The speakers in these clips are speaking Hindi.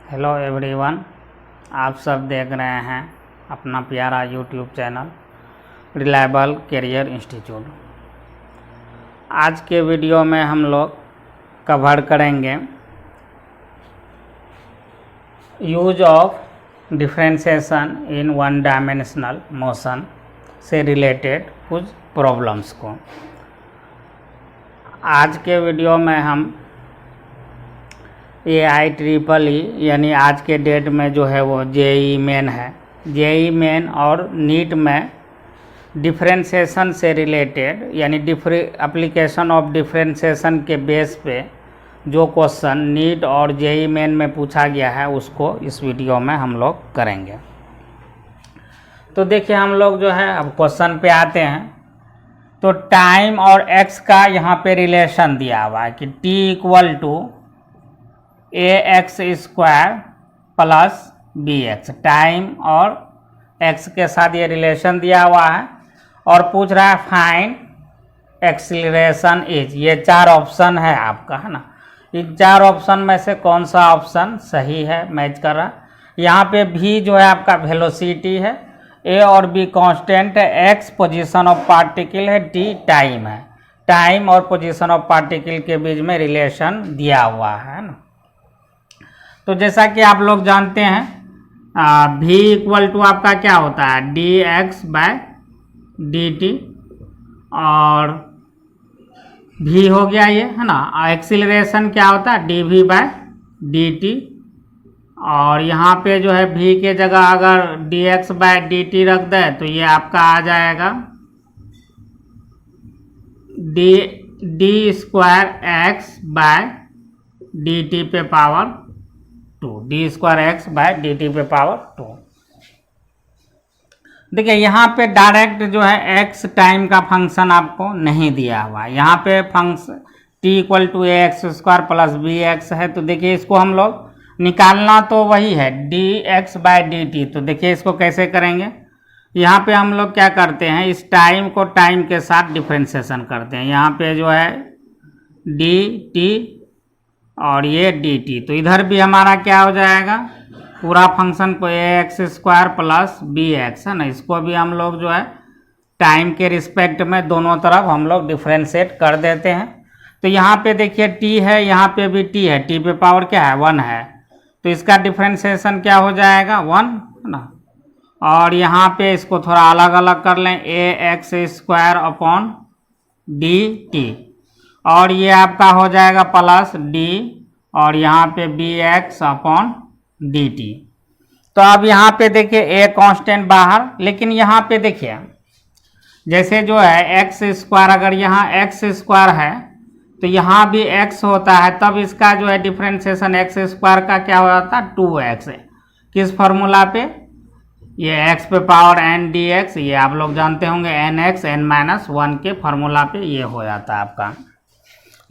हेलो एवरीवन, आप सब देख रहे हैं अपना प्यारा YouTube channel reliable career institute. आज के वीडियो में हम लोग कवर करेंगे use of differentiation in one dimensional motion से रिलेटेड कुछ प्रॉब्लम्स को। आज के वीडियो में हम AIEEE यानी आज के डेट में जो है वो JEE मेन है, JEE मेन और नीट में डिफरेंशिएशन से रिलेटेड यानी एप्लीकेशन ऑफ डिफरेंशिएशन के बेस पे जो क्वेश्चन नीट और JEE मेन में पूछा गया है उसको इस वीडियो में हम लोग करेंगे। तो देखिए हम लोग जो है अब क्वेश्चन पे आते हैं। तो टाइम और x का यहाँ पे रिलेशन दिया हुआ है कि t equal to AX² plus BX, time और x के साथ ये रिलेशन दिया हुआ है और पूछ रहा है फाइंड एक्सीलरेशन इज। ये चार ऑप्शन है आपका, है ना। इन चार ऑप्शन में से कौन सा ऑप्शन सही है, मैच कर रहा है। यहाँ पे v जो है आपका वेलोसिटी है, a और b कांस्टेंट है, x पोजीशन ऑफ पार्टिकल है, t टाइम है। टाइम और पोजीशन ऑफ पार्टिकल के बीच में रिलेशन दिया हुआ है ना। तो जैसा कि आप लोग जानते हैं v इक्वल टू आपका क्या होता है dx/dt और v हो गया ये, है ना। एक्सीलरेशन क्या होता है dv/dt और यहाँ पे जो है v के जगह अगर dx/dt रख दे तो ये आपका आ जाएगा d² x/dt पे पावर 2, d²x/dt पे पावर 2। देखिए यहाँ पे डायरेक्ट जो है x टाइम का फंक्शन आपको नहीं दिया हुआ है। यहाँ पे function t equal to AX² plus BX है। तो देखिए इसको हम लोग निकालना तो वही है dx/dt। तो देखिए इसको कैसे करेंगे। यहाँ पे हम लोग क्या करते हैं, इस टाइम को टाइम के साथ डिफरेंशिएशन करते हैं। यहाँ पे जो है dt और ये dt, तो इधर भी हमारा क्या हो जाएगा, पूरा फंक्शन को AX² प्लस BX है ना। इसको भी हम लोग जो है टाइम के रिस्पेक्ट में दोनों तरफ हम लोग डिफरेंशिएट कर देते हैं। तो यहाँ पे देखिए t है, यहाँ पे भी t है, t पे पावर क्या है 1 है, तो इसका डिफरेंशिएशन क्या हो जाएगा 1 है ना। और यहाँ पे इसको थोड़ा अलग अलग कर लें, AX² अपॉन dt और ये आपका हो जाएगा प्लस d और यहाँ पे bx अपॉन dt। तो अब यहाँ पे देखिए a कांस्टेंट बाहर, लेकिन यहाँ पे देखिए जैसे जो है x² अगर यहाँ x² है तो यहाँ भी x होता है, तब इसका जो है डिफरेंशिएशन x² का क्या हो जाता है 2x है। किस फॉर्मूला पे, ये x पे पावर n dx, ये आप लोग जानते होंगे nx n-1 के फॉर्मूला पे ये हो जाता है आपका।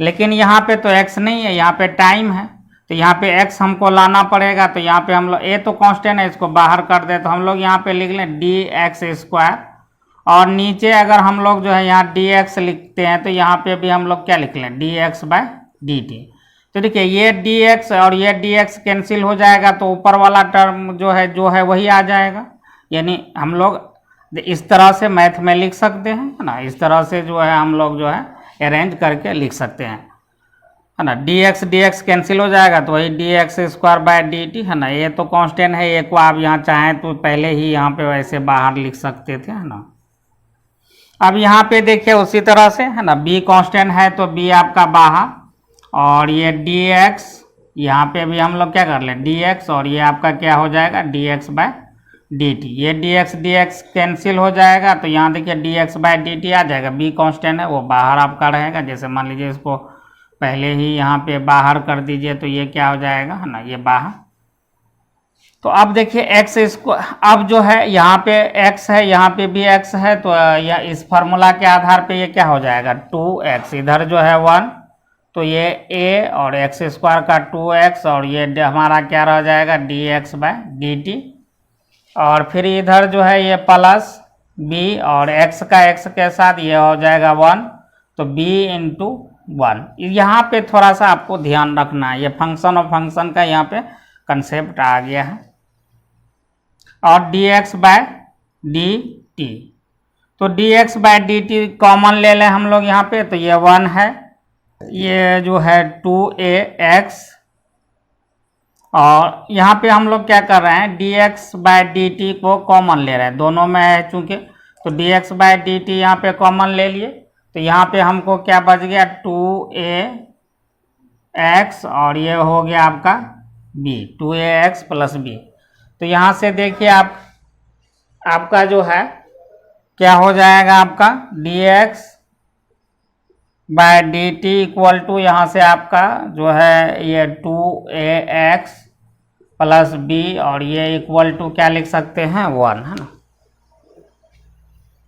लेकिन यहाँ पे तो x नहीं है, यहाँ पे टाइम है, तो यहाँ पे x हमको लाना पड़ेगा। तो यहाँ पे हम लोग a तो कांस्टेंट है, इसको बाहर कर दे तो हम लोग यहाँ पे लिख लें dx² और नीचे अगर हम लोग जो है यहाँ dx लिखते हैं तो यहाँ पे भी हम लोग क्या लिख लें dx/dt। तो देखिए ये dx और ये dx कैंसिल हो जाएगा तो ऊपर वाला टर्म जो है वही आ जाएगा। यानी हम लोग इस तरह से मैथ में लिख सकते हैं, है ना। इस तरह से जो है हम लोग जो है अरेंज करके लिख सकते हैं, है ना। dx कैंसिल हो जाएगा तो वही dx² dt है ना। ये तो कांस्टेंट है, ये को आप यहाँ चाहें तो पहले ही यहाँ पे वैसे बाहर लिख सकते थे, है ना। अब यहाँ पे देखिए उसी तरह से, है ना, b कांस्टेंट है तो b आपका बाहर और ये dx यहाँ पे भी हम लोग क्या कर लें dx और ये आपका क्या हो जाएगा dx/dt। ये dx कैंसिल हो जाएगा तो यहाँ देखिए dx/dt आ जाएगा। b कांस्टेंट है वो बाहर आपका रहेगा। जैसे मान लीजिए इसको पहले ही यहाँ पे बाहर कर दीजिए तो ये क्या हो जाएगा, है ना, ये बाहर। तो अब देखिए x इसको अब जो है यहाँ पे x है, यहाँ पे भी x है, तो या इस फार्मूला के आधार पे ये क्या हो जाएगा 2x, इधर जो है 1 तो ये a और x² का 2x और ये हमारा क्या रह जाएगा dx/dt और फिर इधर जो है ये प्लस b और x का x के साथ ये हो जाएगा 1 तो b × 1। यहाँ पे थोड़ा सा आपको ध्यान रखना है, ये फंक्शन और फंक्शन का यहाँ पे कंसेप्ट आ गया है। और dx बाय dt, तो dx बाय dt कॉमन ले लें हम लोग यहाँ पे, तो ये 1 है, ये जो है 2ax, और यहाँ पे हम लोग क्या कर रहे हैं, dx बाय dt को कॉमन ले रहे हैं, दोनों में है चूंकि, तो dx बाय dt यहाँ पे कॉमन ले लिए, तो यहाँ पे हमको क्या बच गया 2ax, और ये हो गया आपका b, 2ax प्लस b। तो यहाँ से देखिए आपका जो है क्या हो जाएगा, आपका dx by dt equal to यहाँ से आपका जो है ये 2ax प्लस b, और ये इक्वल टू क्या लिख सकते हैं 1, है ना।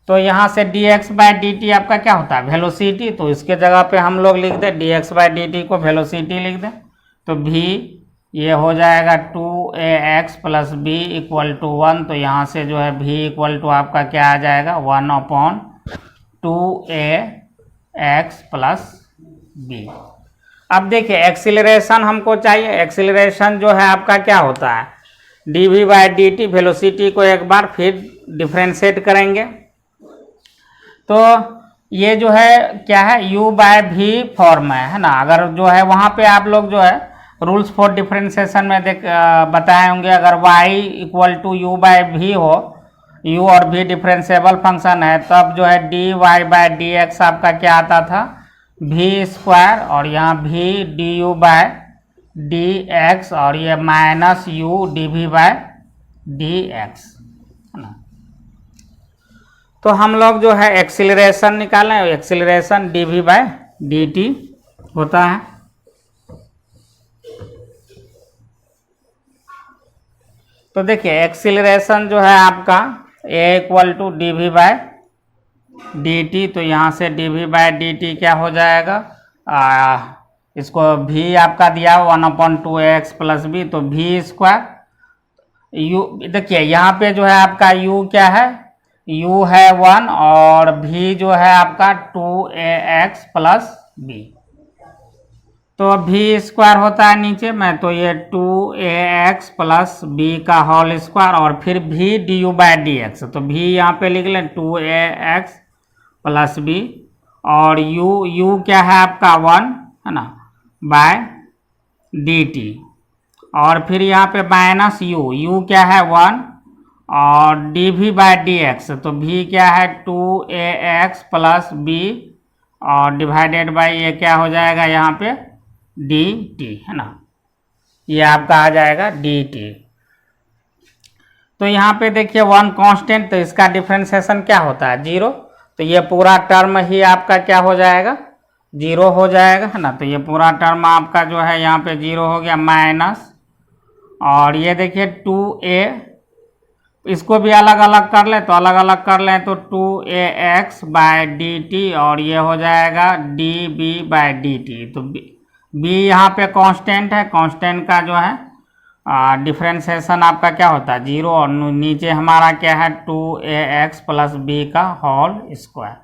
तो यहाँ से dx बाय dt आपका क्या होता है वेलोसिटी, तो इसके जगह पे हम लोग लिख दें dx बाय dt को वेलोसिटी लिख दें, तो v ये हो जाएगा 2ax plus b equal to 1, तो यहाँ से जो है v इक्वल टू आपका क्या आ जाएगा 1/2ax प्लस b। अब देखिए एक्सीलरेशन हमको चाहिए, एक्सीलरेशन जो है आपका क्या होता है dv बाय dt, वेलोसिटी को एक बार फिर डिफ्रेंशिएट करेंगे, तो ये जो है क्या है u बाय v फॉर्म है ना। अगर जो है वहाँ पे आप लोग जो है रूल्स फॉर डिफ्रेंशिएशन में बताए होंगे, अगर y equal to u by v हो, u और v डिफरेंशिएबल फंक्शन है, तब जो है dy बाय dx आपका क्या आता था v स्क्वायर, और यहाँ v du बाय dx, और ये minus u dv by dx, है ना। तो हम लोग जो है एक्सीलरेशन निकालें, एक्सीलरेशन dv बाय dt होता है। तो देखिए एक्सीलरेशन जो है आपका a equal to dv by dt, तो यहाँ से dv बाय dt क्या हो जाएगा, इसको v आपका दिया 1/2ax प्लस b, तो v स्क्वायर u, देखिए यहाँ पे जो है आपका u क्या है, u है 1, और v जो है आपका 2ax प्लस b, तो v स्क्वायर होता है नीचे में, तो ये 2ax प्लस b का होल स्क्वायर, और फिर v du बाय dx, तो v यहाँ पे लिख लें 2ax प्लस b, और u क्या है आपका 1, है ना, बाय dt, और फिर यहाँ पे माइनस u क्या है 1, और dv बाय dx, तो v क्या है 2ax प्लस b, और डिवाइडेड बाय ये क्या हो जाएगा यहाँ पे dt, है ना, ये आपका आ जाएगा dt। तो यहाँ पे देखिए 1 कांस्टेंट, तो इसका डिफरेंशिएशन क्या होता है 0, तो ये पूरा टर्म ही आपका क्या हो जाएगा 0 हो जाएगा, है ना। तो ये पूरा टर्म आपका जो है यहाँ पे 0 हो गया, माइनस, और ये देखिए 2a, इसको भी अलग अलग कर लें, तो अलग अलग कर लें तो 2ax बाय dt, और ये हो जाएगा db बाय dt, तो b यहाँ पे कांस्टेंट है, कांस्टेंट का जो है डिफरेंशिएशन आपका क्या होता है 0, और नीचे हमारा क्या है 2ax प्लस b का होल स्क्वायर,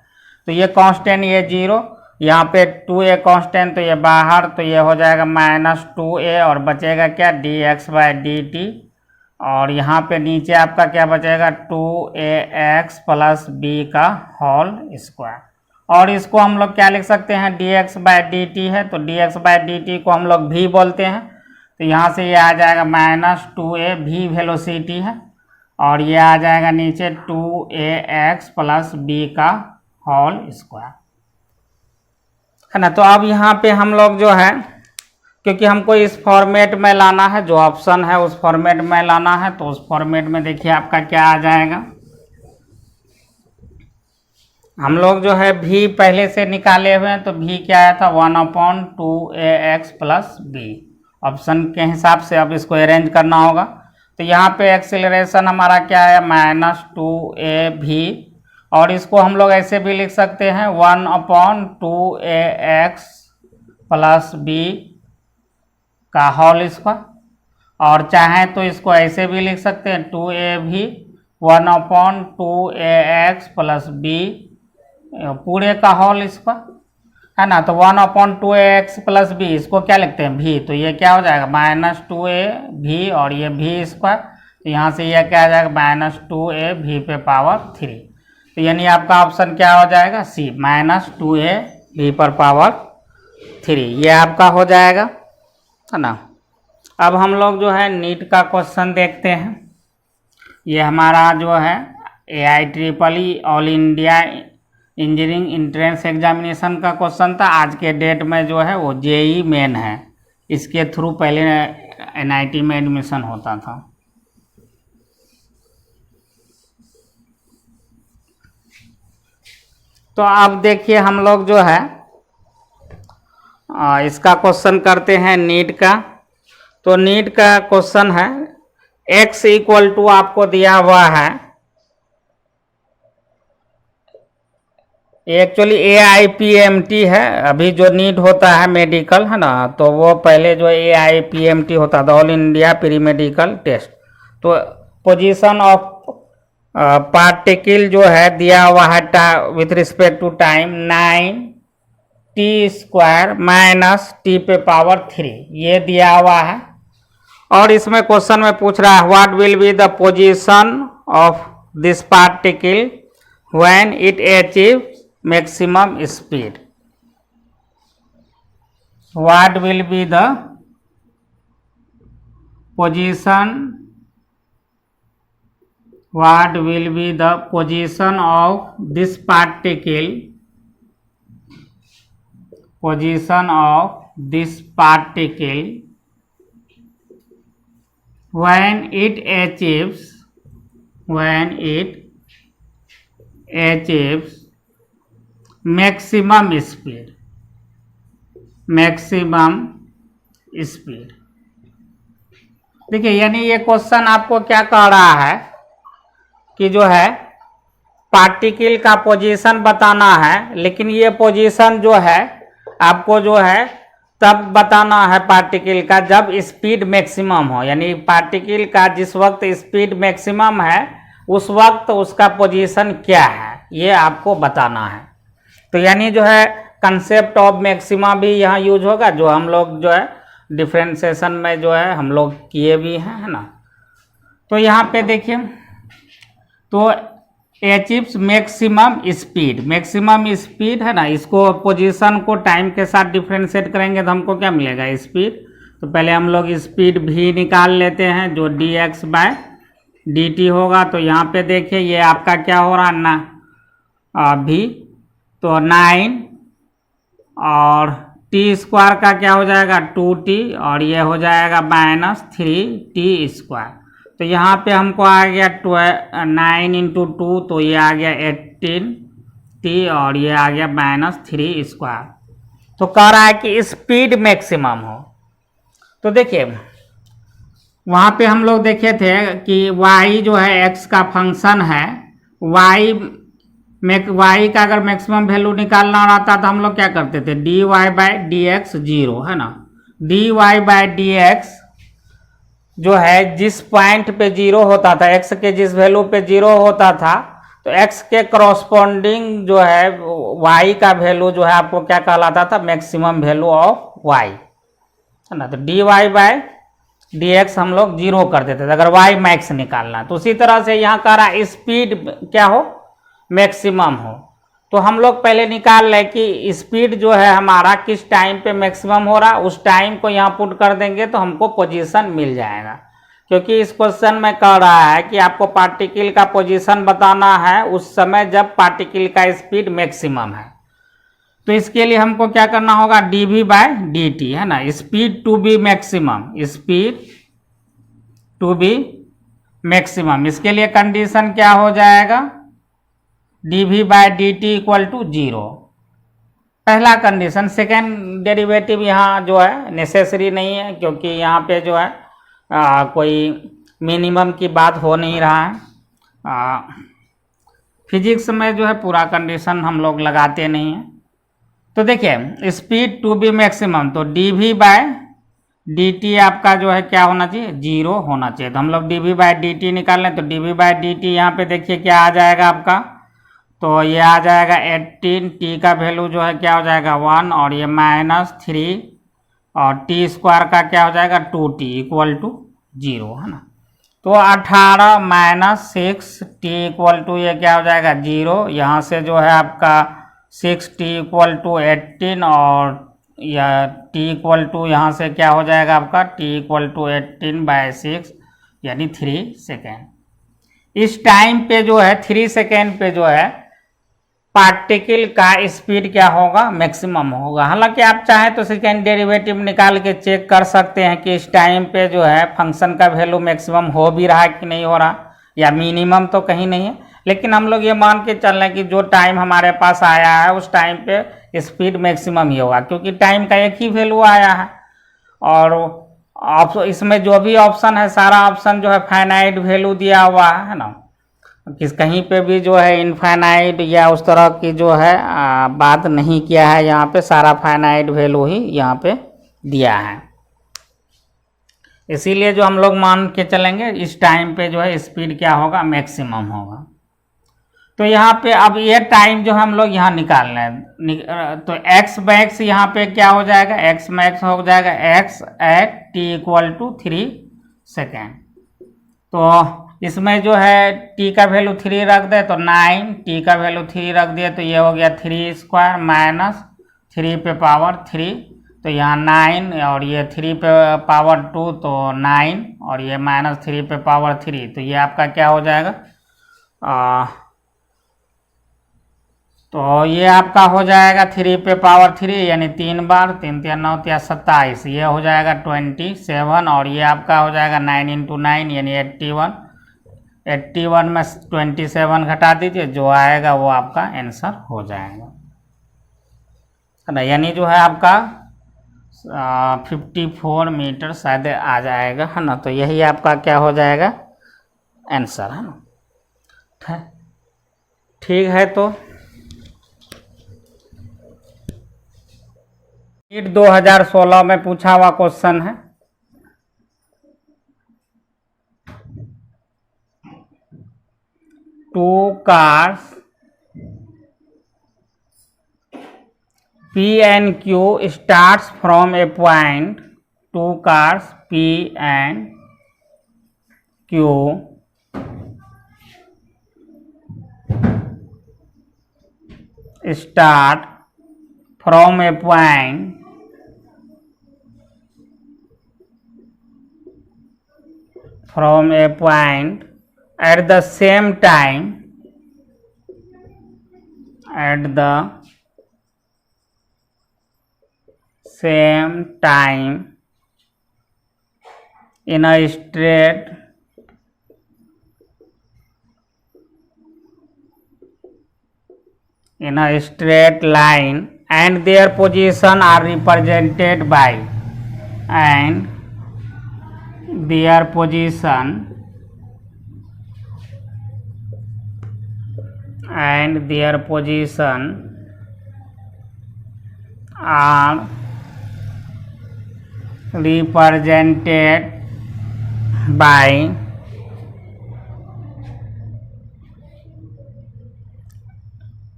तो ये कांस्टेंट ये 0, यहाँ पे 2a कांस्टेंट, तो ये बाहर, तो ये हो जाएगा माइनस 2a, और बचेगा क्या dx बाय dt, और यहाँ पे नीचे आपका क्या बचेगा 2ax प्लस b का होल स्क्वायर, और इसको हम लोग क्या लिख सकते हैं dx बाय dt है, तो dx बाय dt को हम लोग v बोलते हैं, तो यहाँ से ये आ जाएगा माइनस 2a, v वेलोसिटी है, और ये आ जाएगा नीचे 2ax प्लस b का होल स्क्वायर, है ना। तो अब यहाँ पे हम लोग जो है, क्योंकि हमको इस फॉर्मेट में लाना है, जो ऑप्शन है उस फॉर्मेट में लाना है, तो उस फॉर्मेट में देखिए आपका क्या आ जाएगा, हम लोग जो है v पहले से निकाले हुए हैं, तो v क्या आया था 1/2ax प्लस b, ऑप्शन के हिसाब से अब इसको अरेंज करना होगा। तो यहाँ पे एक्सीलरेशन हमारा क्या है माइनस 2av, और इसको हम लोग ऐसे भी लिख सकते हैं 1/2ax प्लस b का होल स्क्वायर, और चाहें तो इसको ऐसे भी लिख सकते हैं 2av 1/2ax प्लस b पूरे का होल स्क्वायर, है ना। तो 1/2ax प्लस बी, इसको क्या लिखते हैं भी, तो ये क्या हो जाएगा -2a भी, और ये भी स्क्वायर, तो यहाँ से यह क्या आ जाएगा -2a भी पे पावर 3। तो यानी आपका ऑप्शन क्या हो जाएगा सी, -2a भी पर पावर 3, ये आपका हो जाएगा, है ना। अब हम लोग जो है नीट का क्वेश्चन देखते हैं। ये हमारा जो है AIEEE all India engineering entrance examination का क्वेश्चन था। आज के डेट में जो है वो JEE मेन है, इसके थ्रू पहले NIT में एडमिशन होता था। तो अब देखिए हम लोग जो है इसका क्वेश्चन करते हैं नीट का। तो नीट का क्वेश्चन है x = आपको दिया हुआ है, एक्चुअली AIPMT है, अभी जो नीट होता है मेडिकल, है ना, तो वो पहले जो AIPMT होता था, all India pre medical test. तो पोजीशन ऑफ पार्टिकल जो है दिया हुआ है with respect to time 9t² - t पे पावर 3, ये दिया हुआ है। और इसमें क्वेश्चन में पूछ रहा है what will be the position of this particle when it achieve maximum speed. What will be the position, what will be the position of this particle when it achieves maximum speed। देखिए यानी ये क्वेश्चन आपको क्या कह रहा है कि जो है पार्टिकल का पोजीशन बताना है, लेकिन ये पोजीशन जो है आपको जो है तब बताना है पार्टिकल का जब स्पीड मैक्सिमम हो, यानी पार्टिकल का जिस वक्त स्पीड मैक्सिमम है उस वक्त उसका पोजीशन क्या है, ये आपको बताना है। तो यानी जो है कंसेप्ट ऑफ मैक्सिमा भी यहाँ यूज होगा, जो हम लोग जो है डिफरेंशिएशन में जो है हम लोग किए भी हैं, है ना। तो यहाँ पे देखिए, तो अचीव्स मैक्सिमम स्पीड है ना, इसको पोजीशन को टाइम के साथ डिफरेंशिएट करेंगे तो हमको क्या मिलेगा स्पीड। तो पहले हम लोग स्पीड भी निकाल लेते हैं जो dx/dt होगा। तो यहाँ पे देखिए ये आपका क्या हो रहा है ना भी, तो 9 और t² का क्या हो जाएगा 2t, और ये हो जाएगा -3t²। तो यहाँ पे हमको आ गया 9 × 2, तो ये आ गया 18t, और ये आ गया -3²। तो कह रहा है कि स्पीड मैक्सिमम हो। तो देखिए वहाँ पे हम लोग देखे थे कि y जो है x का फंक्शन है, y का अगर मैक्सिमम वैल्यू निकालना रहता तो हम लोग क्या करते थे dy/dx 0, है ना। dy/dx जो है जिस पॉइंट पे 0 होता था, x के जिस वैल्यू पे 0 होता था, तो x के करस्पॉन्डिंग जो है y का वैल्यू जो है आपको क्या कहलाता था मैक्सिमम वैल्यू ऑफ y, है ना। तो dy/dx हम लोग 0 कर देते थे अगर y मैक्स निकालना। तो उसी तरह से यहाँ कह रहा है स्पीड क्या हो मैक्सिमम हो। तो हम लोग पहले निकाल लें कि स्पीड जो है हमारा किस टाइम पे मैक्सिमम हो रहा, उस टाइम को यहाँ पुट कर देंगे तो हमको पोजीशन मिल जाएगा। क्योंकि इस क्वेश्चन में कह रहा है कि आपको पार्टिकल का पोजीशन बताना है उस समय जब पार्टिकल का स्पीड मैक्सिमम है। तो इसके लिए हमको क्या करना होगा dv/dt, है ना, स्पीड टू बी मैक्सिमम। इसके लिए कंडीशन क्या हो जाएगा dv/dt = 0, पहला कंडीशन। सेकेंड डेरिवेटिव यहाँ जो है नेसेसरी नहीं है, क्योंकि यहाँ पे जो है कोई मिनिमम की बात हो नहीं रहा है। फिजिक्स में जो है पूरा कंडीशन हम लोग लगाते नहीं हैं। तो देखिए स्पीड टू बी मैक्सिमम, तो dv/dt आपका जो है क्या होना चाहिए 0 होना चाहिए। तो हम लोग dv/dt निकाल लें, तो dv/dt यहाँ पे देखिए क्या आ जाएगा आपका तो ये आ जाएगा 18, टी का वैल्यू जो है क्या हो जाएगा 1, और ये -3, और टी स्क्वायर का क्या हो जाएगा 2t इक्वल टू 0, है ना। तो 18 - 6 टी इक्वल टू ये क्या हो जाएगा 0। यहाँ से जो है आपका 6t इक्वल टू 18, और या t इक्वल टू यहाँ से क्या हो जाएगा आपका t इक्वल टू 18/6 यानी 3 सेकेंड। इस टाइम पे जो है 3 सेकेंड पे जो है पार्टिकल का स्पीड क्या होगा, मैक्सिमम होगा। हालांकि आप चाहें तो सेकेंड डेरिवेटिव निकाल के चेक कर सकते हैं कि इस टाइम पे जो है फंक्शन का वैल्यू मैक्सिमम हो भी रहा है कि नहीं हो रहा, या मिनिमम तो कहीं नहीं है। लेकिन हम लोग ये मान के चल रहे हैं कि जो टाइम हमारे पास आया है उस टाइम पे स्पीड मैक्सिमम ही होगा, क्योंकि टाइम का एक ही वैल्यू आया है। और इसमें जो भी ऑप्शन है सारा ऑप्शन जो है फाइनाइट वैल्यू दिया हुआ है ना, कहीं पे भी जो है इनफाइनाइट या उस तरह की जो है बात नहीं किया है। यहाँ पे सारा फाइनाइट वैल्यू ही यहाँ पे दिया है, इसीलिए जो हम लोग मान के चलेंगे इस टाइम पे जो है स्पीड क्या होगा, मैक्सिमम होगा। तो यहाँ पे अब ये टाइम जो हम लोग यहाँ निकाल रहे हैं, तो x मैक्स यहाँ पे क्या हो जाएगा, x मैक्स हो जाएगा x at t equal to 3 second. तो इसमें जो है t का वैल्यू 3 रख दे तो 9, t का वैल्यू 3 रख दिए तो ये हो गया 3 स्क्वायर माइनस 3 पे पावर 3, तो यहाँ 9, और ये 3 पे पावर 2 तो 9, और ये -3 पे पावर 3, तो ये आपका क्या हो जाएगा, तो ये आपका हो जाएगा 3 पे पावर 3 यानी 3 बार, 3 3 9 27, ये हो जाएगा 27, और ये आपका हो जाएगा 9 × 9 यानी 81। 81 में 27 घटा दीजिए, जो आएगा वो आपका आंसर हो जाएगा, है ना। यानी जो है आपका 54 मीटर शायद आ जाएगा, है ना। तो यही आपका क्या हो जाएगा आंसर, है ना। ठीक है, तो नीट 2016 में पूछा हुआ क्वेश्चन है। Two cars P and Q starts from a point. Two cars P and Q start from a point at the same time in a straight line, and their position are represented by are represented by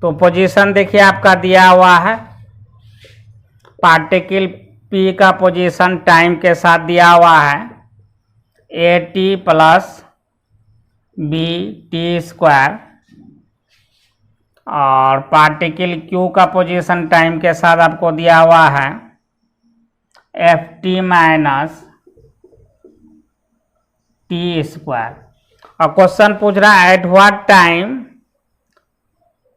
तो पोजीशन देखिए आपका दिया हुआ है, पार्टिकल P का पोजीशन टाइम के साथ दिया हुआ है AT + BT², और पार्टिकल Q का पोजीशन टाइम के साथ आपको दिया हुआ है FT - T²। और क्वेश्चन पूछ रहा है at what time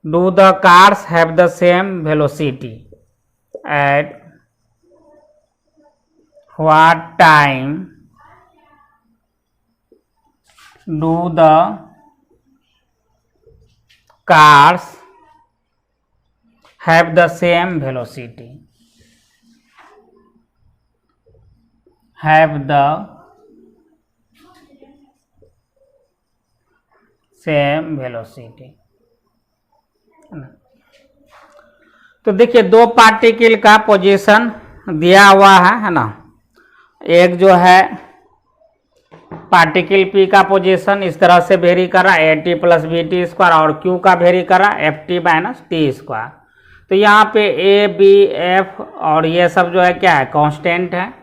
do the cars have the same velocity, at what time do the cars have the same velocity, तो देखिए दो पार्टिकल का पोजीशन दिया हुआ है ना। एक जो है पार्टिकल पी का पोजीशन इस तरह से वेरी कर रहा है A T plus B T square, और क्यू का वेरी कर रहा है F T minus T square. तो यहाँ पे ए बी एफ और ये सब जो है क्या है, कांस्टेंट है।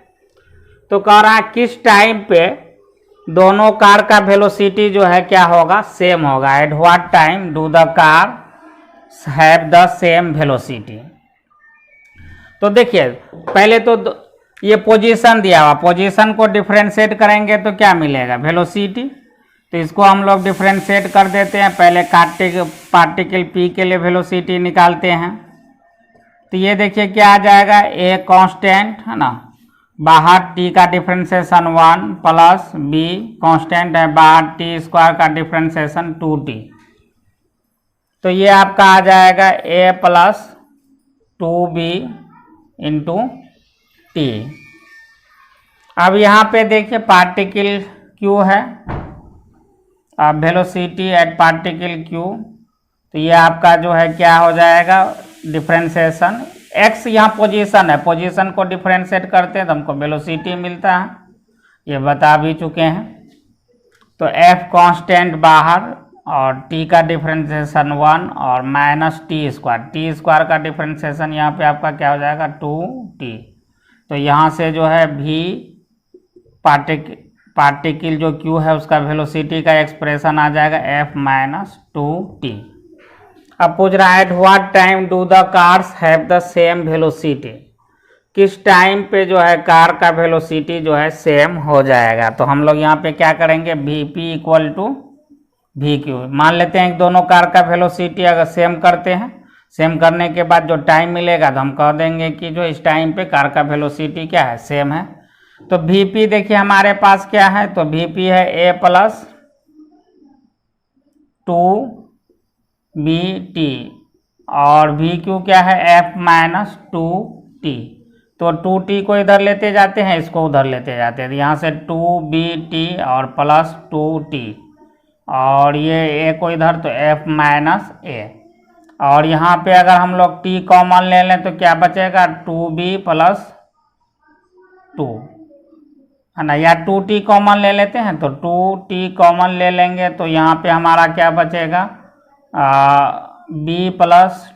तो कह रहा है किस टाइम पे दोनों कार का वेलोसिटी जो है क्या होगा, सेम होगा। At what time do the car have the same velocity. तो देखिए पहले तो ये पोजीशन दिया हुआ, पोजीशन को डिफरेंशिएट करेंगे तो क्या मिलेगा, वेलोसिटी। तो इसको हम लोग डिफरेंशिएट कर देते हैं। पहले पार्टिकल पी के लिए वेलोसिटी निकालते हैं। तो ये देखिए क्या आ जाएगा, ए कांस्टेंट है ना, बाहर टी का डिफरेंशिएशन 1 प्लस बी कांस्टेंट है, बाहर टी स्क्वायर का डिफरेंशिएशन 2t। तो ये आपका आ जाएगा ए प्लस 2b इंटू टी। अब यहाँ पे देखिए पार्टिकल क्यू है, अब वेलोसिटी एट पार्टिकल क्यू। तो ये आपका जो है क्या हो जाएगा, डिफरेंशिएशन x यहाँ पोजीशन है, पोजीशन को डिफरेंशिएट करते हैं तो हमको वेलोसिटी मिलता है, ये बता भी चुके हैं। तो f कांस्टेंट बाहर और t का डिफरेंशिएशन 1 और माइनस टी स्क्वायर का डिफरेंशिएशन यहाँ पे आपका क्या हो जाएगा 2t। तो यहाँ से जो है v पार्टिकल जो q है उसका वेलोसिटी का एक्सप्रेशन आ जाएगा f माइनस 2t। अब पूछ रहा है at what time do the cars have the same velocity, किस टाइम पे जो है कार का वेलोसिटी जो है सेम हो जाएगा। तो हम लोग यहाँ पे क्या करेंगे, V P equal to V Q. मान लेते हैं कि दोनों कार का वेलोसिटी अगर सेम करते हैं, सेम करने के बाद जो टाइम मिलेगा तो हम कह देंगे कि जो इस टाइम पे कार का वेलोसिटी क्या है, सेम है। तो वी पी देखिए हमारे पास क्या है, तो वी पी है ए प्लस 2bt और वी क्यू क्या है एफ माइनस 2t। तो 2t को इधर लेते जाते हैं, इसको उधर लेते जाते हैं, तो यहाँ से 2bt और प्लस 2t और ये a को इधर तो f माइनस a। और यहाँ पे अगर हम लोग t कॉमन ले लें तो क्या बचेगा 2b प्लस 2 है ना, या 2t कॉमन ले लेते हैं तो 2t कॉमन ले लेंगे तो यहाँ पे हमारा क्या बचेगा b प्लस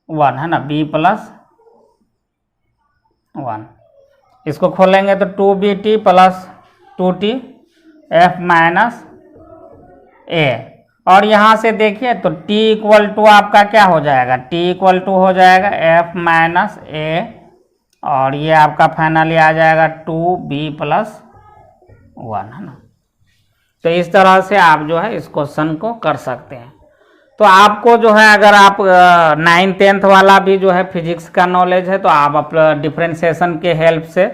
1 है ना, b प्लस 1। इसको खोलेंगे तो 2bt plus 2t f minus a। और यहाँ से देखिए तो t इक्वल टू आपका क्या हो जाएगा, t इक्वल टू हो जाएगा f माइनस a और ये आपका फाइनली आ जाएगा 2b प्लस 1 है ना। तो इस तरह से आप जो है इस क्वेश्चन को कर सकते हैं। तो आपको जो है अगर आप 9th-10th वाला भी जो है फिजिक्स का नॉलेज है तो आप अपना डिफरेंशिएशन के हेल्प से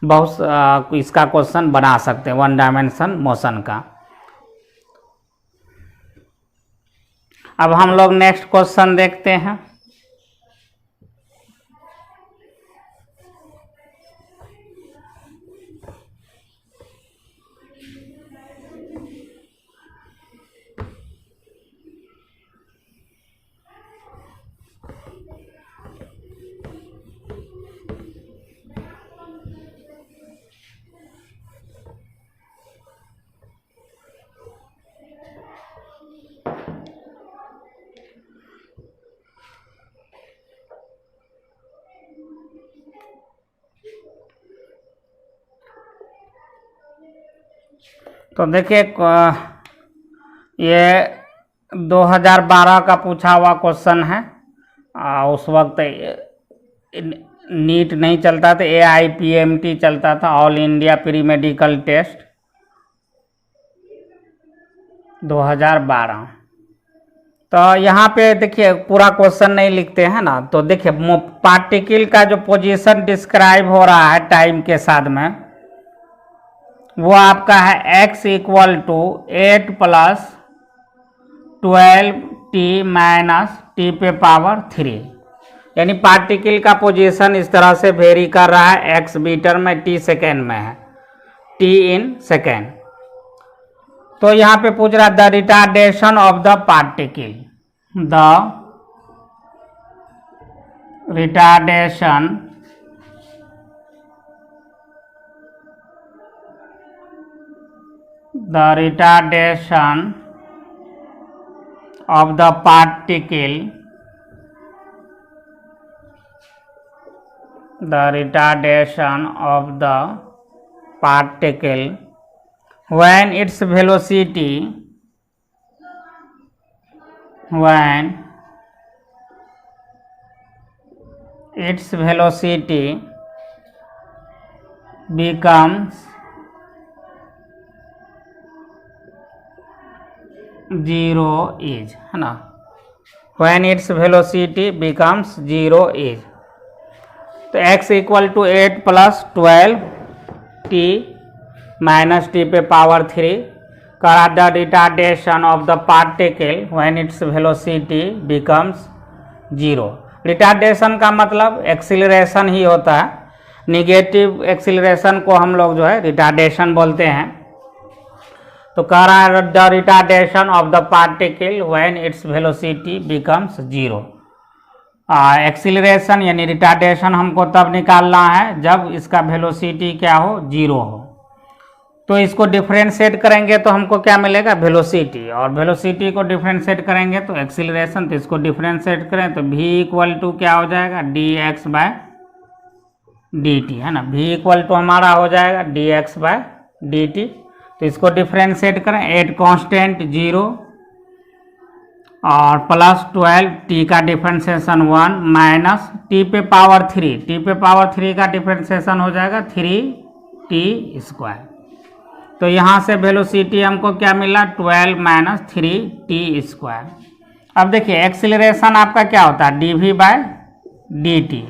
बहुत इसका क्वेश्चन बना सकते हैं, 1 डायमेंशन मोशन का। अब हम लोग नेक्स्ट क्वेश्चन देखते हैं। तो देखिए ये 2012 का पूछा हुआ क्वेश्चन है। उस वक्त नीट नहीं चलता था, AIPMT चलता था, all India pre medical test 2012। तो यहाँ पे देखिए पूरा क्वेश्चन नहीं लिखते हैं ना, तो देखिए पार्टिकल का जो पोजीशन डिस्क्राइब हो रहा है टाइम के साथ में वो आपका है x equal to 8 plus 12t minus t पे पावर 3। यानी पार्टिकल का पोजीशन इस तरह से वेरी कर रहा है, x मीटर में, t सेकेंड में है, t इन सेकेंड। तो यहाँ पे पूछ रहा है the retardation of the particle, the retardation the retardation of the particle, the retardation of the particle when its velocity, when its velocity becomes 0 is, है ना, when its velocity becomes 0 is, तो x equal to 8 plus 12 t minus T पे पावर 3 करा the retardation of the particle when its velocity becomes 0। Retardation का मतलब एक्सीलरेशन ही होता है, निगेटिव एक्सीलरेशन को हम लोग जो है रिटार्डेशन बोलते हैं। तो कह रहा है the retardation of the particle when its velocity becomes 0। Acceleration यानी रिटार्डेशन हमको तब निकालना है जब इसका वेलोसिटी क्या हो, 0 हो। तो इसको डिफरेंशिएट करेंगे तो हमको क्या मिलेगा, वेलोसिटी, और वेलोसिटी को डिफरेंशिएट करेंगे तो एक्सीलरेशन। तो इसको डिफरेंशिएट करें तो v इक्वल टू क्या हो जाएगा, dx बाय dt, है ना। v इक्वल टू हमारा हो जाएगा dx बाय dt। तो इसको डिफरेंशिएट करें, 8 कांस्टेंट 0 और प्लस 12 t का डिफरेंशिएशन 1 माइनस t पे पावर 3, t पे पावर 3 का डिफरेंशिएशन हो जाएगा 3t स्क्वायर। तो यहाँ से वेलोसिटी हमको क्या मिला, 12 माइनस 3t स्क्वायर। अब देखिए एक्सीलरेशन आपका क्या होता है, dv बाय dt।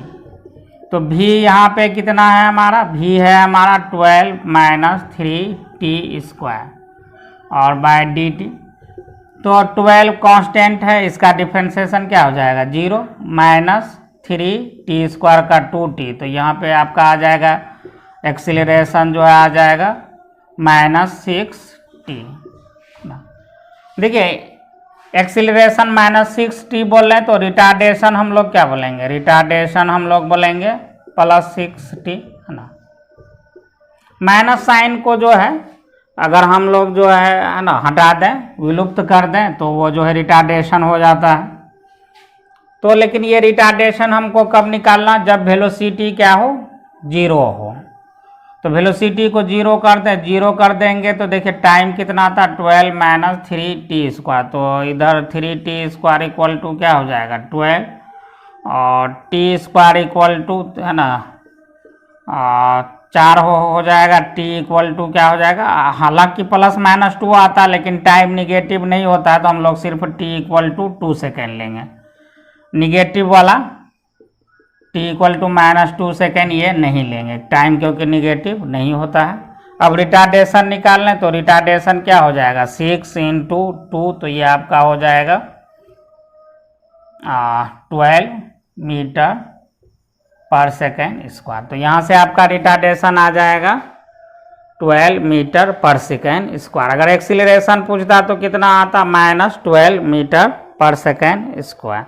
तो v यहाँ पे कितना है हमारा, v है हमारा 12 माइनस 3t स्क्वायर और बाय dt। तो 12 कांस्टेंट है, इसका डिफरेंशिएशन क्या हो जाएगा, 0 माइनस 3t स्क्वायर का 2t। तो यहाँ पे आपका आ जाएगा एक्सीलरेशन जो है आ जाएगा -6t। देखिए एक्सीलरेशन -6t बोल रहे हैं तो रिटार्डेशन हम लोग क्या बोलेंगे, रिटार्डेशन हम लोग बोलेंगे +6t, है ना। माइनस साइन को जो है अगर हम लोग जो है ना हटा दें, विलुप्त कर दें, तो वो जो है रिटार्डेशन हो जाता है। तो लेकिन ये रिटार्डेशन हमको कब निकालना, जब वेलोसिटी क्या हो, 0 हो। तो वेलोसिटी को 0 कर दें, 0 कर देंगे तो देखिए टाइम कितना आता है, 12 माइनस 3t स्क्वायर। तो इधर 3t स्क्वायर इक्वल टू क्या हो जाएगा, 12 और t स्क्वायर इक्वल टू, है ना, 4 हो जाएगा। t इक्वल टू क्या हो जाएगा, हालांकि प्लस माइनस 2 आता है लेकिन टाइम निगेटिव नहीं होता है, तो हम लोग सिर्फ t इक्वल टू 2 सेकेंड लेंगे। निगेटिव वाला t इक्वल टू -2 सेकेंड ये नहीं लेंगे टाइम, क्योंकि निगेटिव नहीं होता है। अब रिटार्डेशन निकाल लें तो रिटार्डेशन क्या हो जाएगा, 6 × 2, तो ये आपका हो जाएगा 12 मीटर पर सेकेंड स्क्वायर। तो यहाँ से आपका रिटार्डेशन आ जाएगा 12 मीटर पर सेकेंड स्क्वायर। अगर एक्सीलरेशन पूछता तो कितना आता, -12 मीटर पर सेकेंड स्क्वायर।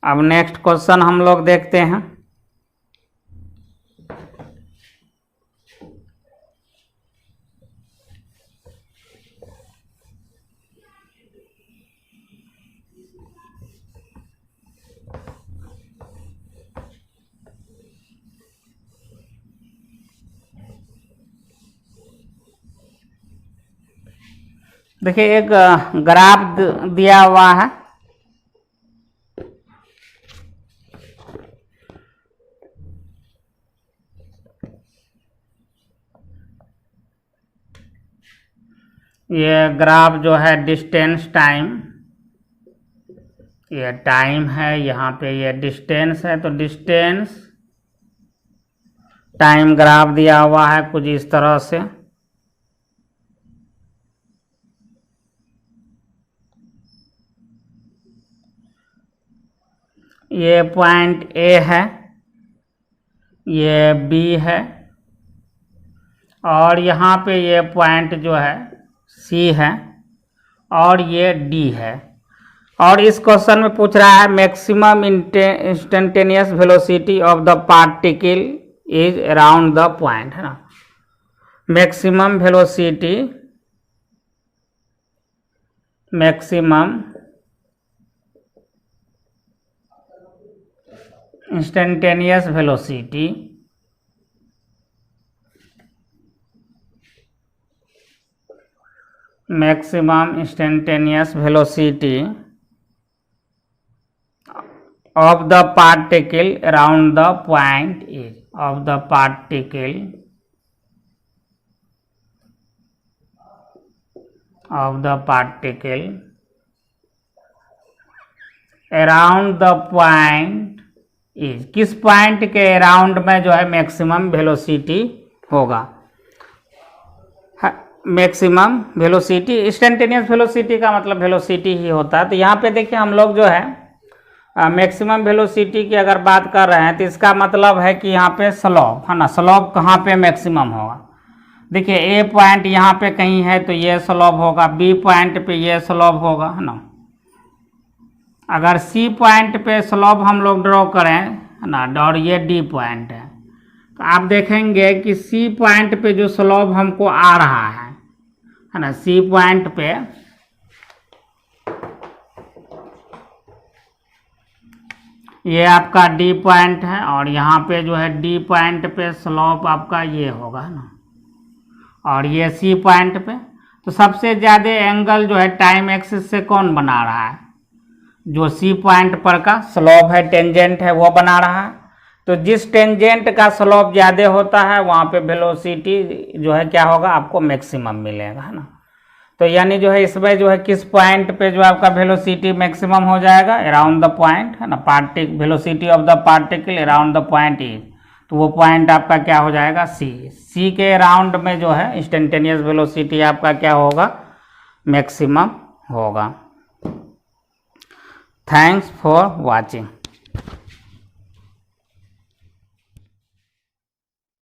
अब नेक्स्ट क्वेश्चन हम लोग देखते हैं। देखिए एक ग्राफ दिया हुआ है, ये ग्राफ जो है डिस्टेंस टाइम, ये टाइम है, यहाँ पे ये डिस्टेंस है। तो डिस्टेंस टाइम ग्राफ दिया हुआ है कुछ इस तरह से। ये पॉइंट A है, ये B है, और यहाँ पे ये पॉइंट जो है C है, और ये D है। और इस क्वेश्चन में पूछ रहा है maximum instantaneous velocity of the particle is around the point, है ना। Maximum velocity, maximum instantaneous velocity maximum instantaneous velocity of the particle around the point is of the particle around the point is, किस पॉइंट के अराउंड में जो है मैक्सिमम वेलोसिटी होगा। मैक्सिमम वेलोसिटी, इंस्टेंटेनियस वेलोसिटी का मतलब वेलोसिटी ही होता है। तो यहाँ पे देखिए हम लोग जो है मैक्सिमम वेलोसिटी की अगर बात कर रहे हैं तो इसका मतलब है कि यहाँ पे स्लोप, है ना। स्लोप कहाँ पे मैक्सिमम होगा, देखिए ए पॉइंट यहाँ पे कहीं है तो ये स्लोप होगा, बी पॉइंट पे ये स्लोप होगा, है ना। अगर सी पॉइंट पे स्लोप हम लोग ड्रॉ करें, है ना, और ये डी पॉइंट है, तो आप देखेंगे कि सी पॉइंट पे जो स्लोप हमको आ रहा है ना, सी पॉइंट पे ये आपका डी पॉइंट है और यहाँ पे जो है डी पॉइंट पे स्लोप आपका ये होगा ना, और ये सी पॉइंट पे। तो सबसे ज़्यादा एंगल जो है टाइम एक्सिस से कौन बना रहा है, जो सी पॉइंट पर का स्लोप है, टेंजेंट है, वो बना रहा है। तो जिस टेंजेंट का स्लोप ज़्यादा होता है वहाँ पे वेलोसिटी जो है क्या होगा, आपको मैक्सिमम मिलेगा, है ना। तो यानी जो है इसमें जो है किस पॉइंट पे जो आपका वेलोसिटी मैक्सिमम हो जाएगा, अराउंड द पॉइंट, है ना। Velocity of the particle around the point is, तो वो पॉइंट आपका क्या हो जाएगा, सी के अराउंड में जो है इंस्टेंटेनियस वेलोसिटी आपका क्या होगा, मैक्सिमम होगा। Thanks for watching.